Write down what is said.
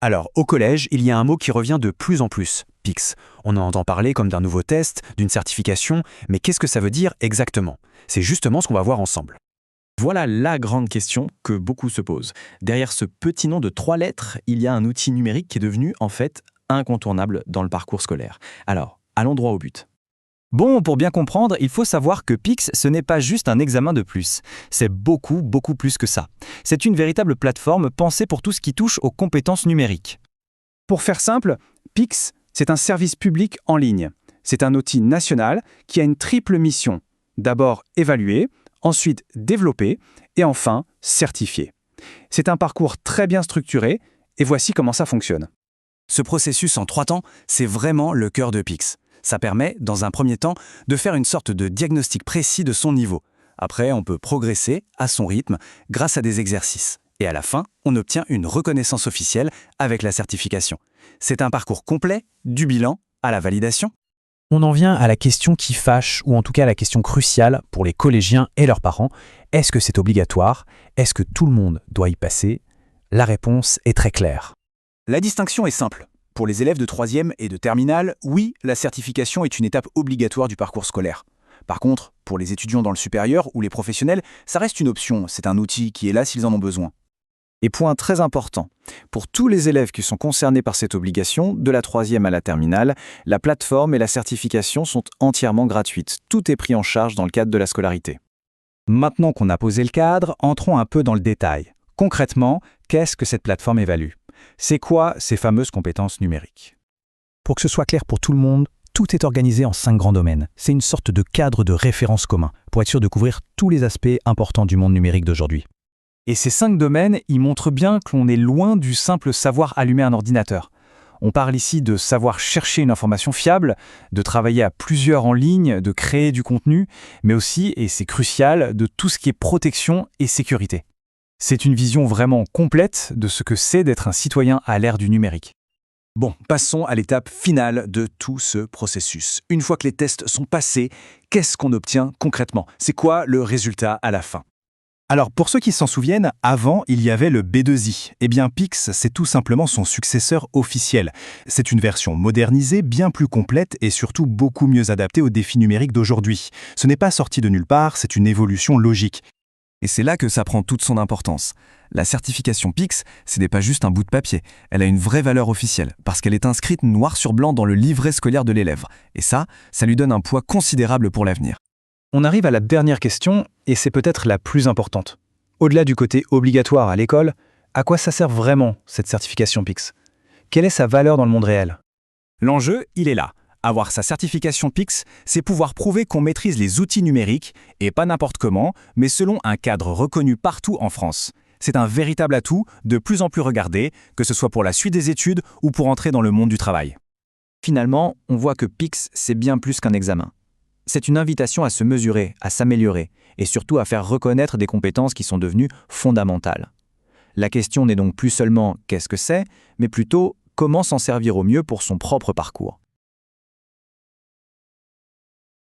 Alors, au collège, il y a un mot qui revient de plus en plus, PIX. On en entend parler comme d'un nouveau test, d'une certification, mais qu'est-ce que ça veut dire exactement? C'est justement ce qu'on va voir ensemble. Voilà la grande question que beaucoup se posent. Derrière ce petit nom de 3 lettres, il y a un outil numérique qui est devenu en fait incontournable dans le parcours scolaire. Alors, allons droit au but. Bon, pour bien comprendre, il faut savoir que PIX, ce n'est pas juste un examen de plus. C'est beaucoup, beaucoup plus que ça. C'est une véritable plateforme pensée pour tout ce qui touche aux compétences numériques. Pour faire simple, PIX, c'est un service public en ligne. C'est un outil national qui a une triple mission. D'abord évaluer, ensuite développer et enfin certifier. C'est un parcours très bien structuré et voici comment ça fonctionne. Ce processus en 3 temps, c'est vraiment le cœur de PIX. Ça permet, dans un premier temps, de faire une sorte de diagnostic précis de son niveau. Après, on peut progresser à son rythme grâce à des exercices. Et à la fin, on obtient une reconnaissance officielle avec la certification. C'est un parcours complet, du bilan à la validation. On en vient à la question qui fâche, ou en tout cas à la question cruciale pour les collégiens et leurs parents. Est-ce que c'est obligatoire? Est-ce que tout le monde doit y passer? La réponse est très claire. La distinction est simple. Pour les élèves de 3e et de terminale, oui, la certification est une étape obligatoire du parcours scolaire. Par contre, pour les étudiants dans le supérieur ou les professionnels, ça reste une option, c'est un outil qui est là s'ils en ont besoin. Et point très important, pour tous les élèves qui sont concernés par cette obligation, de la 3e à la terminale, la plateforme et la certification sont entièrement gratuites. Tout est pris en charge dans le cadre de la scolarité. Maintenant qu'on a posé le cadre, entrons un peu dans le détail. Concrètement, qu'est-ce que cette plateforme évalue? C'est quoi ces fameuses compétences numériques? Pour que ce soit clair pour tout le monde, tout est organisé en 5 grands domaines. C'est une sorte de cadre de référence commun pour être sûr de couvrir tous les aspects importants du monde numérique d'aujourd'hui. Et ces 5 domaines, ils montrent bien que l'on est loin du simple savoir allumer un ordinateur. On parle ici de savoir chercher une information fiable, de travailler à plusieurs en ligne, de créer du contenu, mais aussi, et c'est crucial, de tout ce qui est protection et sécurité. C'est une vision vraiment complète de ce que c'est d'être un citoyen à l'ère du numérique. Bon, passons à l'étape finale de tout ce processus. Une fois que les tests sont passés, qu'est-ce qu'on obtient concrètement? C'est quoi le résultat à la fin? Alors, pour ceux qui s'en souviennent, avant, il y avait le B2I. Eh bien, PIX, c'est tout simplement son successeur officiel. C'est une version modernisée, bien plus complète et surtout beaucoup mieux adaptée aux défis numériques d'aujourd'hui. Ce n'est pas sorti de nulle part, c'est une évolution logique. Et c'est là que ça prend toute son importance. La certification PIX, ce n'est pas juste un bout de papier. Elle a une vraie valeur officielle, parce qu'elle est inscrite noir sur blanc dans le livret scolaire de l'élève. Et ça lui donne un poids considérable pour l'avenir. On arrive à la dernière question, et c'est peut-être la plus importante. Au-delà du côté obligatoire à l'école, à quoi ça sert vraiment cette certification PIX? Quelle est sa valeur dans le monde réel? L'enjeu, il est là. Avoir sa certification PIX, c'est pouvoir prouver qu'on maîtrise les outils numériques, et pas n'importe comment, mais selon un cadre reconnu partout en France. C'est un véritable atout, de plus en plus regardé, que ce soit pour la suite des études ou pour entrer dans le monde du travail. Finalement, on voit que PIX, c'est bien plus qu'un examen. C'est une invitation à se mesurer, à s'améliorer, et surtout à faire reconnaître des compétences qui sont devenues fondamentales. La question n'est donc plus seulement qu'est-ce que c'est, mais plutôt comment s'en servir au mieux pour son propre parcours.